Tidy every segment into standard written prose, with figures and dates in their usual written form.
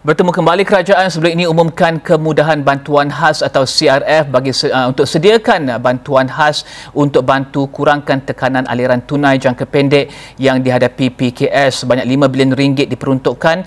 Bertemu kembali, kerajaan sebelum ini umumkan kemudahan bantuan khas atau CRF untuk sediakan bantuan khas untuk bantu kurangkan tekanan aliran tunai jangka pendek yang dihadapi PKS. Sebanyak RM5 bilion diperuntukkan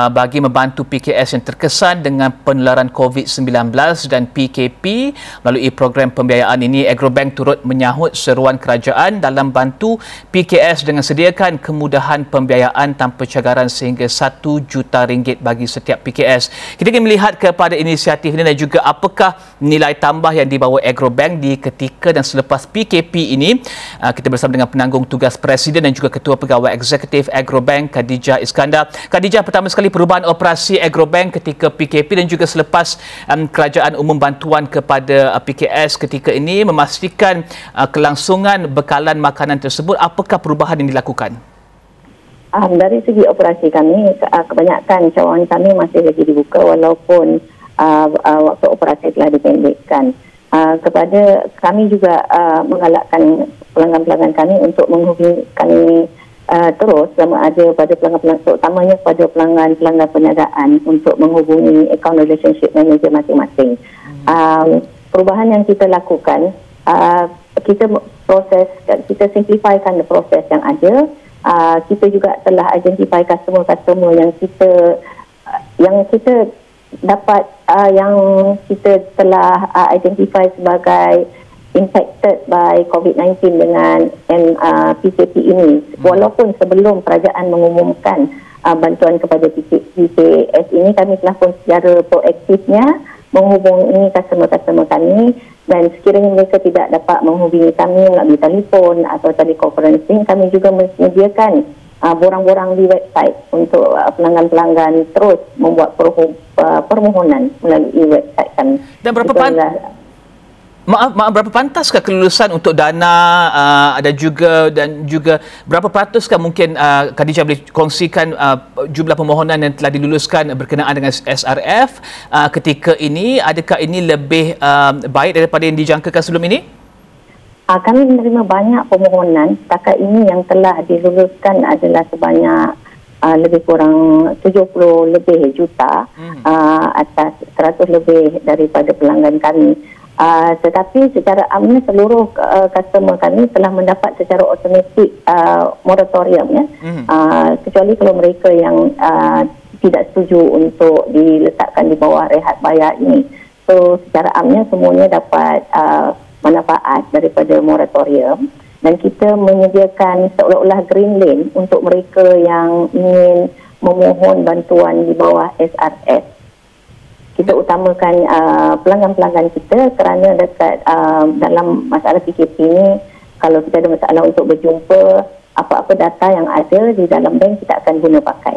bagi membantu PKS yang terkesan dengan penularan COVID-19 dan PKP. Melalui program pembiayaan ini, Agrobank turut menyahut seruan kerajaan dalam bantu PKS dengan sediakan kemudahan pembiayaan tanpa cagaran sehingga RM1 juta bagi setiap PKS. Kita ingin melihat kepada inisiatif ini dan juga apakah nilai tambah yang dibawa Agrobank di ketika dan selepas PKP ini. Kita bersama dengan penanggung tugas Presiden dan juga Ketua Pegawai Eksekutif Agrobank, Khadijah Iskandar. Khadijah, pertama sekali, perubahan operasi Agrobank ketika PKP dan juga selepas kerajaan umum bantuan kepada PKS ketika ini memastikan kelangsungan bekalan makanan tersebut. Apakah perubahan yang dilakukan? Dari segi operasi kami, kebanyakan cawangan kami masih lagi dibuka walaupun waktu operasi telah dipendekkan. Kepada kami juga menggalakkan pelanggan-pelanggan kami untuk menghubungi kami terus selama ada pada pelanggan-pelanggan, terutamanya pada pelanggan-pelanggan perniagaan untuk menghubungi account relationship manager masing-masing. Perubahan yang kita lakukan, kita simplifykan proses yang ada. Kita juga telah identify customer-customer yang kita dapat yang kita telah identify sebagai infected by COVID-19 dengan PKP ini. Walaupun sebelum kerajaan mengumumkan bantuan kepada PKS ini, kami telah pun secara proaktifnya menghubungi customer-customer kami, dan sekiranya mereka tidak dapat menghubungi kami melalui telefon atau teleconferencing, kami juga menyediakan borang-borang di website untuk pelanggan-pelanggan terus membuat permohonan melalui website kami. Dan berapa pantaskah kelulusan untuk dana dan juga berapa peratuskah mungkin Khadijah boleh kongsikan jumlah permohonan yang telah diluluskan berkenaan dengan SRF ketika ini? Adakah ini lebih baik daripada yang dijangkakan sebelum ini? Kami menerima banyak permohonan. Setakat ini yang telah diluluskan adalah sebanyak lebih kurang 70 lebih juta atas 100 lebih daripada pelanggan kami. Tetapi secara amnya seluruh customer kami telah mendapat secara automatik moratorium, ya. Kecuali kalau mereka yang tidak setuju untuk diletakkan di bawah rehat bayar ini. So secara amnya semuanya dapat manfaat daripada moratorium, dan kita menyediakan seolah-olah green lane untuk mereka yang ingin memohon bantuan di bawah SRF. Kita utamakan pelanggan-pelanggan kita kerana dekat dalam masalah PKP ini, kalau kita ada masalah untuk berjumpa, apa-apa data yang ada di dalam bank kita akan guna pakai.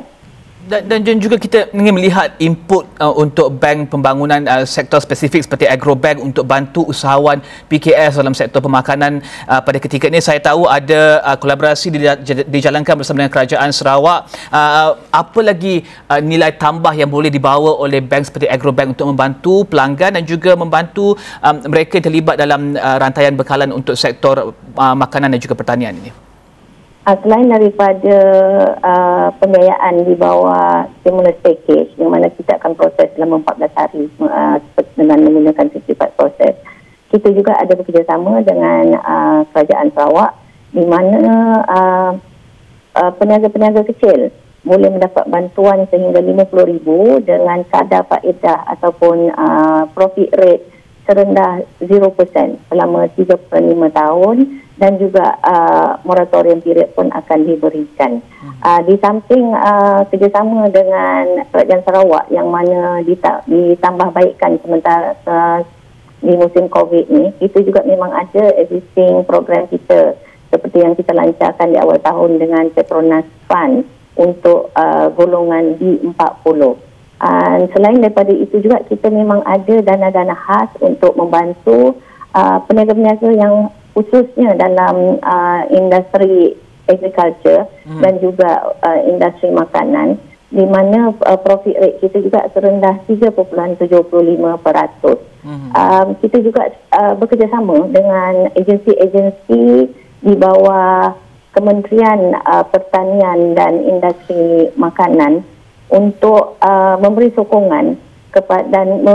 Dan juga kita ingin melihat input untuk bank pembangunan sektor spesifik seperti Agrobank untuk bantu usahawan PKS dalam sektor pemakanan pada ketika ini. Saya tahu ada kolaborasi dijalankan bersama dengan Kerajaan Sarawak. Apa lagi nilai tambah yang boleh dibawa oleh bank seperti Agrobank untuk membantu pelanggan dan juga membantu mereka yang terlibat dalam rantaian bekalan untuk sektor makanan dan juga pertanian ini? Selain daripada pembiayaan di bawah stimulus package yang mana kita akan proses dalam 14 hari dengan menggunakan 54 proses, kita juga ada bekerjasama dengan Kerajaan Sarawak di mana peniaga-peniaga kecil boleh mendapat bantuan sehingga RM50,000 dengan kadar faedah ataupun profit rate serendah 0% selama 35 tahun, dan juga moratorium period pun akan diberikan. Di samping kerjasama dengan Kerajaan Sarawak yang mana ditambah baikkan sementara di musim COVID ni, itu juga memang ada existing program kita seperti yang kita lancarkan di awal tahun dengan Petronas Fund untuk golongan D40. Selain daripada itu juga kita memang ada dana-dana khas untuk membantu peniaga-peniaga yang khususnya dalam industri agriculture dan juga industri makanan, di mana profit rate kita juga serendah 3.75%. Kita juga bekerjasama dengan agensi-agensi di bawah Kementerian Pertanian dan Industri Makanan untuk memberi sokongan kepada dan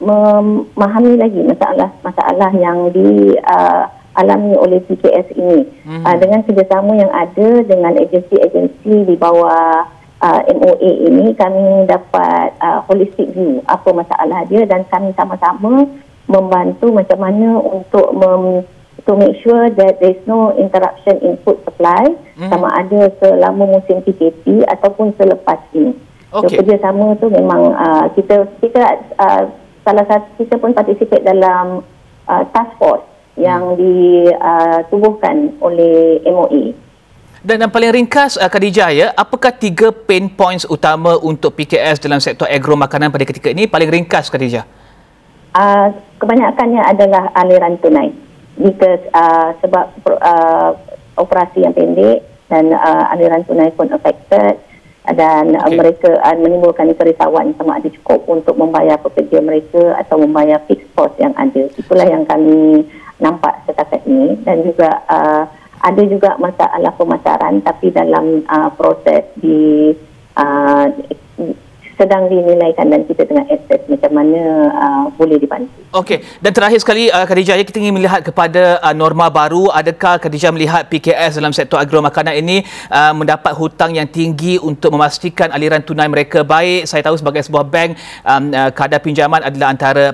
memahami lagi masalah-masalah yang dialami oleh PKS ini dengan kerjasama yang ada dengan agensi-agensi di bawah MOA ini. Kami dapat holistic view apa masalah dia dan kami sama-sama membantu macam mana untuk to make sure that there is no interruption in food supply sama ada selama musim PKP ataupun selepas ini. So, kerjasama tu memang kita salah satu kita pun participate dalam task force yang ditubuhkan oleh MOE. Dan yang paling ringkas, Khadijah, ya, apakah 3 pain points utama untuk PKS dalam sektor agro makanan pada ketika ini? Paling ringkas, Khadijah. Kebanyakannya adalah aliran tunai. Sebab operasi yang pendek dan aliran tunai pun affected dan mereka menimbulkan kerisauan sama ada cukup untuk membayar pekerja mereka atau membayar fixed cost yang ada. Itulah yang kami nampak setakat ini dan juga ada juga masalah pemasaran tapi dalam proses sedang dinilaikan dan kita tengah akses macam mana boleh dibantu. Okey, dan terakhir sekali Khadijah, kita ingin melihat kepada norma baru. Adakah Khadijah melihat PKS dalam sektor agro makanan ini mendapat hutang yang tinggi untuk memastikan aliran tunai mereka baik? Saya tahu sebagai sebuah bank kadar pinjaman adalah antara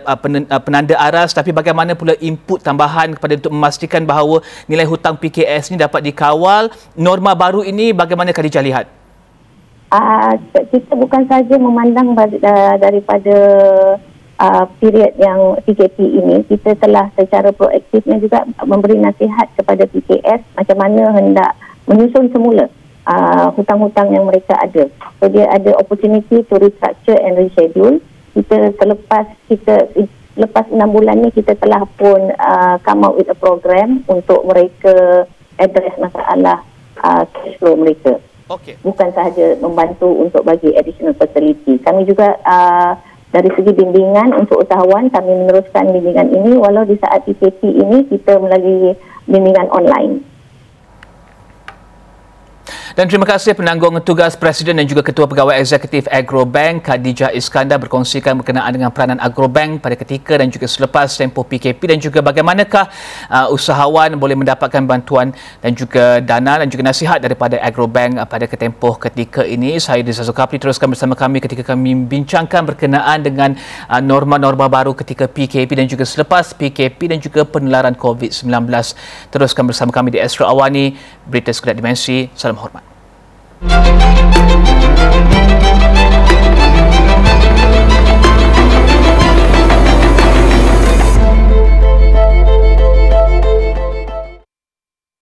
penanda aras, tapi bagaimana pula input tambahan kepada untuk memastikan bahawa nilai hutang PKS ini dapat dikawal? Norma baru ini bagaimana Khadijah lihat? Kita bukan saja memandang daripada period yang PKP ini, kita telah secara proaktifnya juga memberi nasihat kepada PKS macam mana hendak menyusun semula hutang-hutang yang mereka ada. So dia ada opportunity to restructure and reschedule. Lepas 6 bulan ni kita telah pun come out with a program untuk mereka address masalah cash flow mereka. Bukan sahaja membantu untuk bagi additional facility. Kami juga dari segi bimbingan untuk usahawan, kami meneruskan bimbingan ini walau di saat PKP ini kita melalui bimbingan online. Dan terima kasih penanggung tugas Presiden dan juga Ketua Pegawai Eksekutif Agrobank, Khadijah Iskandar, berkongsikan berkenaan dengan peranan Agrobank pada ketika dan juga selepas tempoh PKP dan juga bagaimanakah usahawan boleh mendapatkan bantuan dan juga dana dan juga nasihat daripada Agrobank pada ketempoh ketika ini. Saya Rizal Zulkafli, teruskan bersama kami ketika kami bincangkan berkenaan dengan norma-norma baru ketika PKP dan juga selepas PKP dan juga penularan COVID-19. Teruskan bersama kami di Astro Awani, Berita Sekedar Dimensi. Salam hormat.